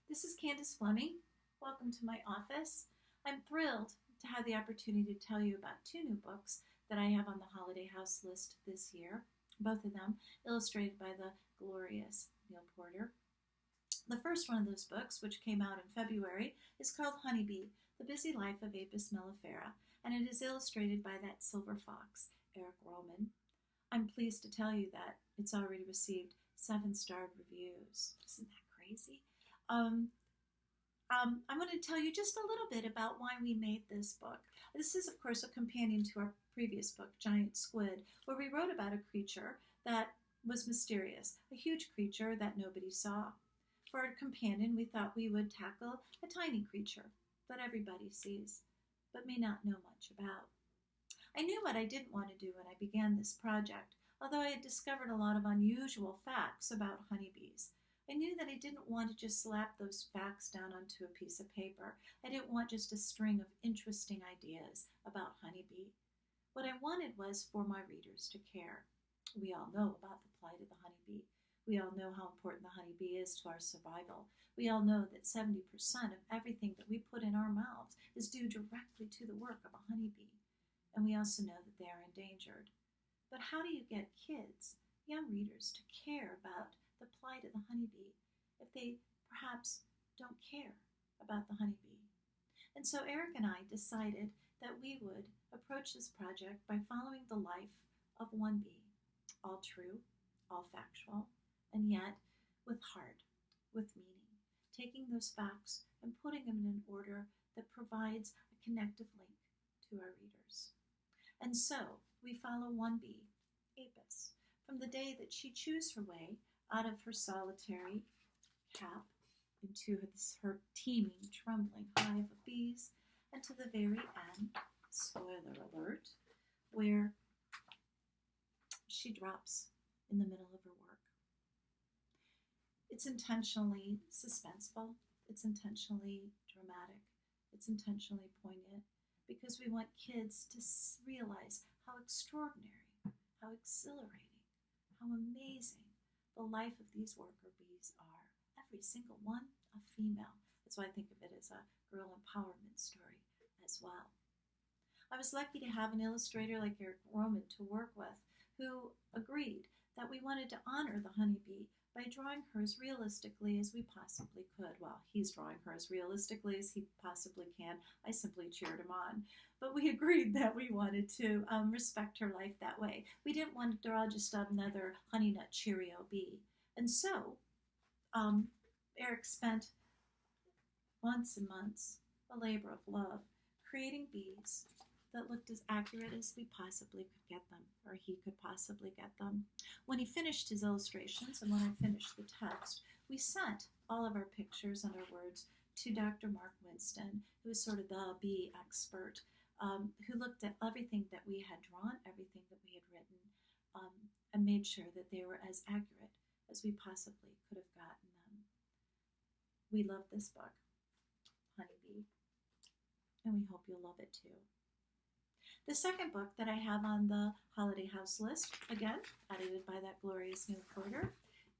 This is Candace Fleming. Welcome to my office. I'm thrilled to have the opportunity to tell you about two new books that I have on the Holiday House list this year, both of them illustrated by the glorious Neil Porter. The first one of those books, which came out in February, is called Honeybee, The Busy Life of Apis mellifera, and it is illustrated by that silver fox, Eric Roman. I'm pleased to tell you that it's already received 7-star reviews. Isn't that crazy? Um, I'm going to tell you just a little bit about why we made this book. This is, of course, a companion to our previous book, Giant Squid, where we wrote about a creature that was mysterious, a huge creature that nobody saw. For a companion, we thought we would tackle a tiny creature that everybody sees, but may not know much about. I knew what I didn't want to do when I began this project, although I had discovered a lot of unusual facts about honeybees. I knew that I didn't want to just slap those facts down onto a piece of paper. I didn't want just a string of interesting ideas about honeybee. What I wanted was for my readers to care. We all know about the plight of the honeybee. We all know how important the honeybee is to our survival. We all know that 70% of everything that we put in our mouths is due directly to the work of a honeybee. And we also know that they are endangered. But how do you get kids, young readers, to care about the plight of the honeybee if they perhaps don't care about the honeybee? And so Eric and I decided that we would approach this project by following the life of one bee, all true, all factual, and yet with heart, with meaning, taking those facts and putting them in an order that provides a connective link to our readers. And so we follow one bee, Apis, from the day that she chews her way out of her solitary cap into her teeming, trembling hive of bees, and to the very end, spoiler alert, where she drops in the middle of her work. It's intentionally suspenseful, it's intentionally dramatic, it's intentionally poignant, because we want kids to realize how extraordinary, how exhilarating, how amazing the life of these worker bees are. Every single one a female. That's why I think of it as a girl empowerment story as well. I was lucky to have an illustrator like Eric Roman to work with who agreed that we wanted to honor the honeybee by drawing her as realistically as we possibly could. Well, he's drawing her as realistically as he possibly can. I simply cheered him on. But we agreed that we wanted to respect her life that way. We didn't want to draw just another Honey Nut Cheerio bee. And so Eric spent months and months, a labor of love, creating bees that looked as accurate as we possibly could get them, or he could possibly get them. When he finished his illustrations and when I finished the text, we sent all of our pictures and our words to Dr. Mark Winston, who is sort of the bee expert, who looked at everything that we had drawn, everything that we had written, and made sure that they were as accurate as we possibly could have gotten them. We love this book, Honeybee, and we hope you'll love it too. The second book that I have on the Holiday House list, again, edited by that glorious Neil Porter,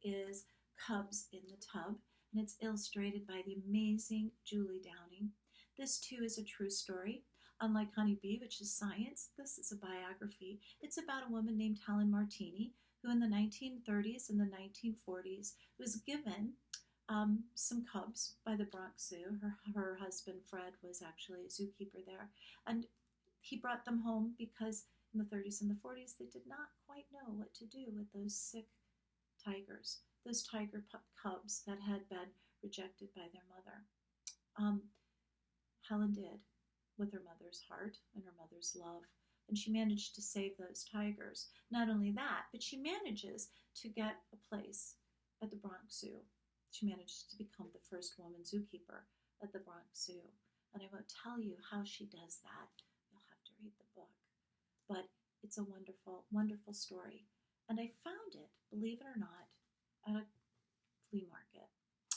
is Cubs in the Tub, and it's illustrated by the amazing Julie Downing. This, too, is a true story. Unlike Honeybee, which is science, this is a biography. It's about a woman named Helen Martini, who in the 1930s and the 1940s was given some cubs by the Bronx Zoo. Her husband, Fred, was actually a zookeeper there. And he brought them home because in the 30s and the 40s, they did not quite know what to do with those sick tigers, those tiger cubs that had been rejected by their mother. Helen did, with her mother's heart and her mother's love, and she managed to save those tigers. Not only that, but she manages to get a place at the Bronx Zoo. She managed to become the first woman zookeeper at the Bronx Zoo. And I won't tell you how she does that. You'll have to read the book. But it's a wonderful, wonderful story. And I found it, believe it or not, at a flea market.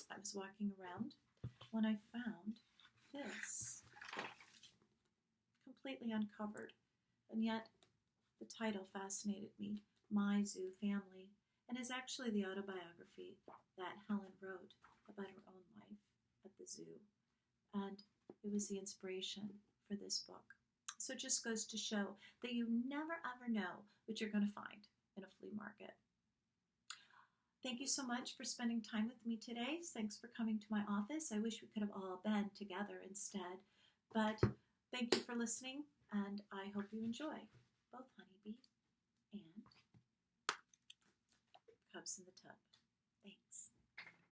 I was walking around when I found this book, completely uncovered. And yet the title fascinated me, My Zoo Family, and is actually the autobiography that Helen wrote about her own life. was the inspiration for this book. So it just goes to show that you never ever know what you're going to find in a flea market. Thank you so much for spending time with me today. Thanks for coming to my office. I wish we could have all been together instead. But thank you for listening, and I hope you enjoy both Honeybee and Cubs in the Tub. Thanks.